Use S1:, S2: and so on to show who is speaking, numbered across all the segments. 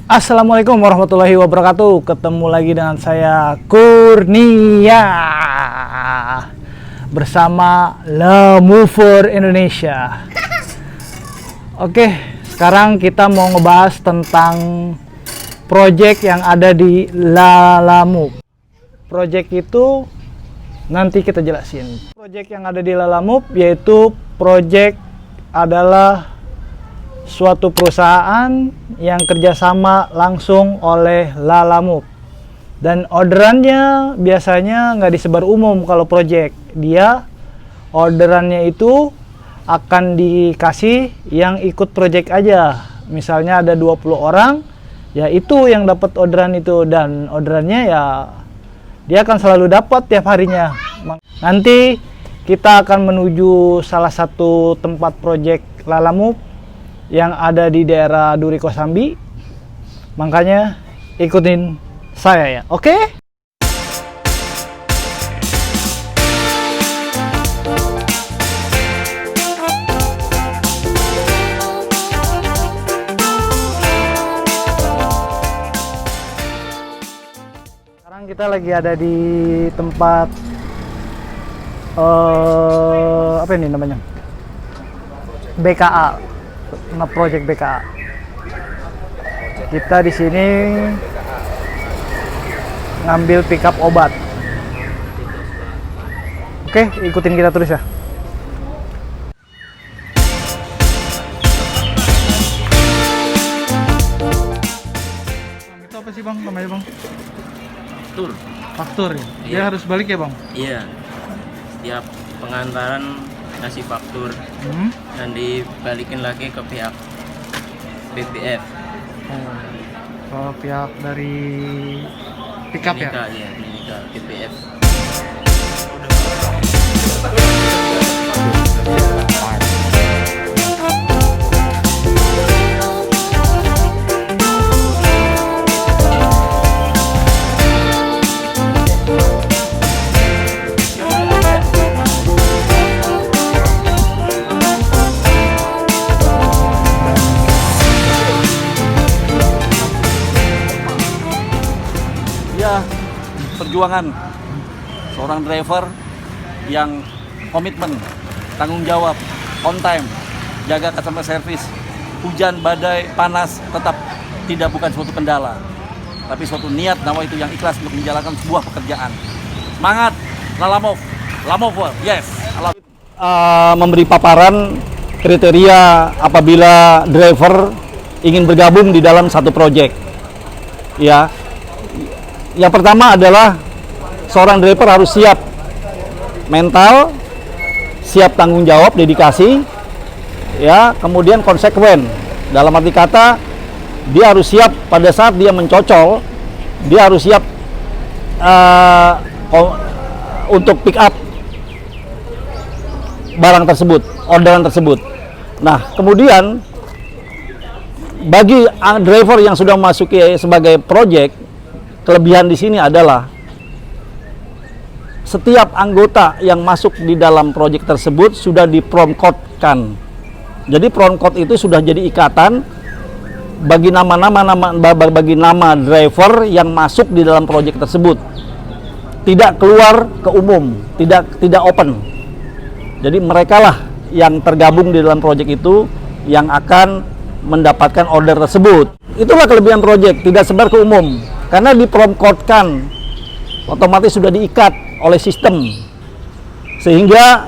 S1: Assalamualaikum warahmatullahi wabarakatuh. Ketemu lagi dengan saya Kurnia bersama Lamover Indonesia. Oke, sekarang kita mau ngebahas tentang project yang ada di Lalamove. Project itu nanti kita jelasin. Project yang ada di Lalamove yaitu project adalah suatu perusahaan yang kerjasama langsung oleh Lalamove, dan orderannya biasanya nggak disebar umum. Kalau project dia orderannya itu akan dikasih yang ikut project aja. Misalnya ada 20 orang, ya itu yang dapat orderan itu, dan orderannya ya dia akan selalu dapat tiap harinya. Nanti kita akan menuju salah satu tempat project Lalamove yang ada di daerah Duri Kosambi. Makanya ikutin saya ya, oke? Sekarang kita lagi ada di tempat apa ini namanya? BKA. Project BKA. Kita di sini ngambil pickup obat. Oke, ikutin kita terus ya. Itu apa sih bang namanya bang?
S2: Faktur.
S1: Faktur ya?
S2: Iya.
S1: Dia harus balik ya bang?
S2: Iya. Setiap pengantaran kasih faktur dan dibalikin lagi ke pihak BPF.
S1: Oh, pihak dari pickup ya?
S2: Iya, Timika BPF.
S3: Perjuangan seorang driver yang komitmen, tanggung jawab, on time, jaga customer service, hujan, badai, panas, tetap bukan suatu kendala, tapi suatu niat nama itu yang ikhlas untuk menjalankan sebuah pekerjaan. Semangat, Lamover, yes. Memberi paparan kriteria apabila driver ingin bergabung di dalam satu project. Ya. Yang pertama adalah seorang driver harus siap mental, siap tanggung jawab, dedikasi, ya, kemudian konsekuen. Dalam arti kata, dia harus siap pada saat dia mencocol, dia harus siap untuk pick up barang tersebut, orderan tersebut. Nah, kemudian bagi driver yang sudah memasuki sebagai project, kelebihan di sini adalah setiap anggota yang masuk di dalam proyek tersebut sudah dipromkotkan. Jadi promkot itu sudah jadi ikatan bagi nama driver yang masuk di dalam proyek tersebut. Tidak keluar ke umum, tidak open. Jadi merekalah yang tergabung di dalam proyek itu yang akan mendapatkan order tersebut. Itulah kelebihan proyek, tidak sebar ke umum. Karena dipromkotkan, otomatis sudah diikat oleh sistem, sehingga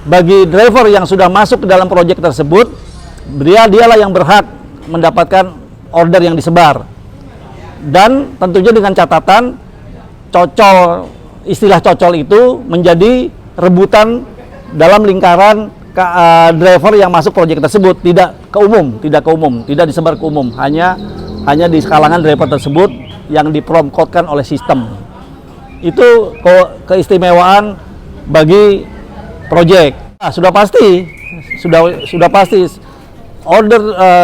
S3: bagi driver yang sudah masuk ke dalam proyek tersebut, dialah yang berhak mendapatkan order yang disebar. Dan tentunya dengan catatan cocol, istilah cocol itu menjadi rebutan dalam lingkaran driver yang masuk proyek tersebut, tidak ke umum, tidak disebar ke umum, hanya di kalangan driver tersebut yang dipromkotkan oleh sistem. Itu keistimewaan bagi proyek. Nah, sudah pasti order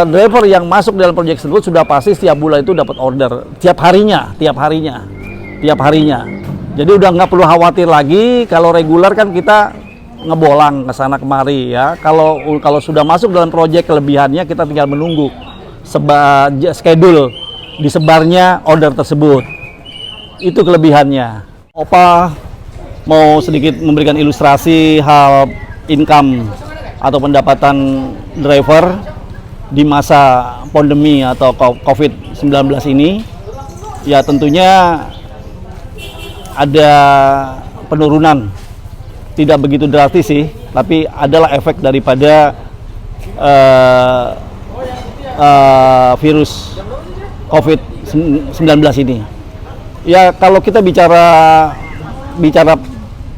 S3: driver yang masuk dalam proyek tersebut sudah pasti setiap bulan itu dapat order tiap harinya. Jadi udah nggak perlu khawatir lagi. Kalau reguler kan kita ngebolang ke sana kemari ya. Kalau sudah masuk dalam proyek, kelebihannya kita tinggal menunggu schedule disebarnya order tersebut. Itu kelebihannya. Opa mau sedikit memberikan ilustrasi hal income atau pendapatan driver di masa pandemi atau COVID-19 ini. Ya tentunya ada penurunan, tidak begitu drastis sih, tapi adalah efek daripada virus COVID-19 ini. Ya kalau kita bicara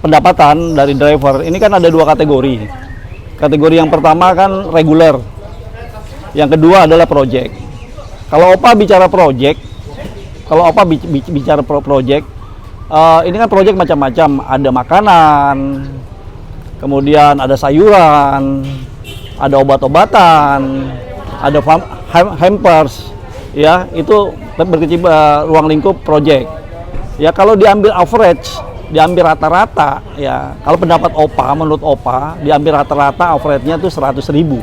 S3: pendapatan dari driver, ini kan ada dua kategori. Kategori yang pertama kan reguler, yang kedua adalah project. Kalau Opa bicara project, ini kan project macam-macam, ada makanan, kemudian ada sayuran, ada obat-obatan, ada hampers, ya itu berkecimpung ruang lingkup project. Ya kalau diambil average, diambil rata-rata, ya kalau pendapat Opa, menurut Opa, diambil rata-rata average-nya tuh 100.000.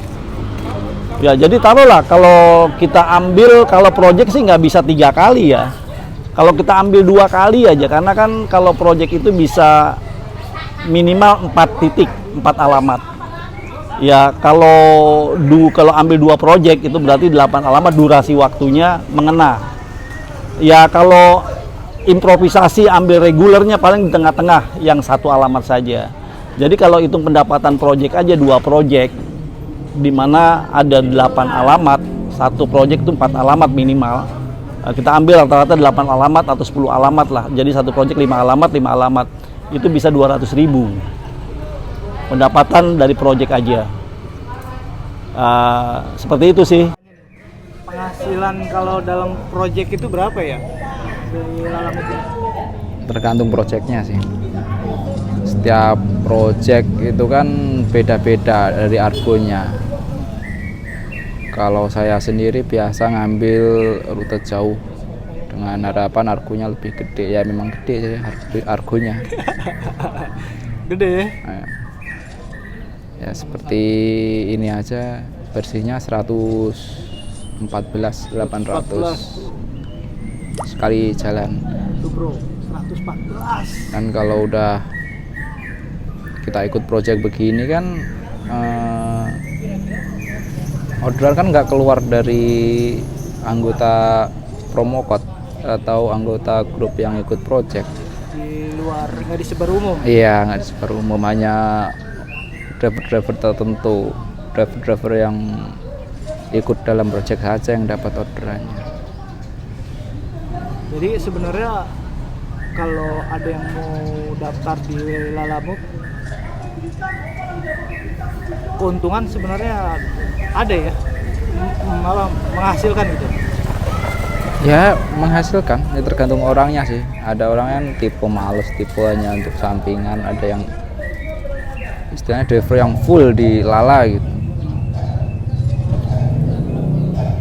S3: Ya jadi taruhlah kalau kita ambil, kalau project sih nggak bisa 3 kali ya. Kalau kita ambil 2 kali aja, karena kan kalau project itu bisa minimal 4 titik, 4 alamat. Ya kalau ambil 2 project itu berarti 8 alamat, durasi waktunya mengena. Ya kalau improvisasi ambil regulernya paling di tengah-tengah yang 1 alamat saja. Jadi kalau hitung pendapatan project aja 2 project, di mana ada 8 alamat, 1 project itu 4 alamat minimal. Kita ambil rata-rata 8 alamat atau 10 alamat lah. Jadi 1 project 5 alamat, itu bisa 200.000 pendapatan dari project aja. Seperti itu sih.
S1: Penghasilan kalau dalam project itu berapa ya?
S4: Tergantung projectnya sih. Setiap project itu kan beda-beda dari argonya. Kalau saya sendiri biasa ngambil rute jauh dengan harapan argonya lebih gede. Ya memang gede sih argonya.
S1: Gede ya?
S4: Ya seperti ini aja, bersihnya 114.800 sekali jalan.
S1: Itu bro, 114.
S4: Dan kalau udah kita ikut project begini kan orderan kan nggak keluar dari anggota promo code atau anggota grup yang ikut project.
S1: Di luar, nggak disebar umum?
S4: Iya, nggak disebar umum, hanya driver-driver tertentu, driver-driver yang ikut dalam project saja yang dapat orderannya.
S1: Jadi sebenarnya kalau ada yang mau daftar di Lalamove, keuntungan sebenarnya ada ya, malah menghasilkan gitu.
S4: Ya menghasilkan, ya tergantung orangnya sih. Ada orang yang tipe males, tipe hanya untuk sampingan, ada yang istilahnya driver yang full di Lala gitu.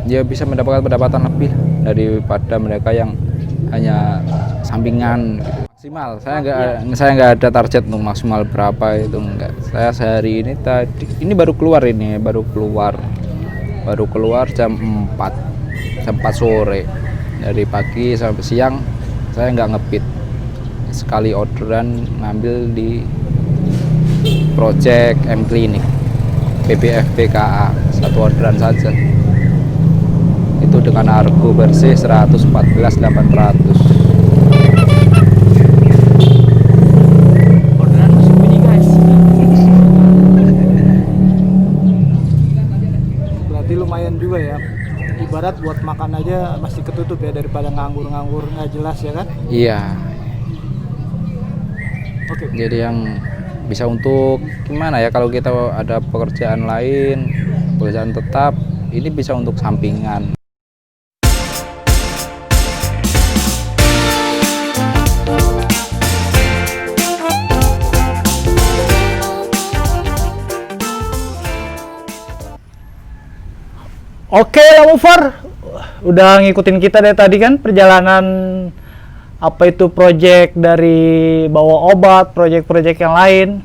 S4: Dia bisa mendapatkan pendapatan lebih daripada mereka yang hanya sampingan gitu. Maksimal, saya nggak ada target untuk maksimal berapa itu enggak. Saya sehari ini ini baru keluar jam 4 sore. Dari pagi sampai siang saya nggak ngepit. Sekali orderan ngambil di project M Clinic PBF PKA, 1 orderan saja. Itu dengan argo bersih 114.800.
S1: Lumayan juga ya, ibarat buat makan aja masih ketutup ya, daripada nganggur-nganggur nggak jelas ya kan.
S4: Iya.
S1: Oke.
S4: Jadi yang bisa untuk gimana ya, kalau kita ada pekerjaan lain, pekerjaan tetap, ini bisa untuk sampingan.
S1: Oke, Lamover, udah ngikutin kita dari tadi kan perjalanan apa itu project dari bawa obat, project-project yang lain.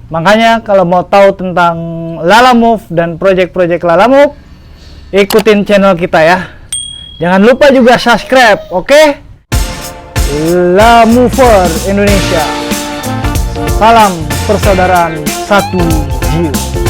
S1: Makanya kalau mau tahu tentang Lalamove dan project-project Lalamove, ikutin channel kita ya. Jangan lupa juga subscribe, oke? La Mover Indonesia. Salam persaudaraan satu jiwa.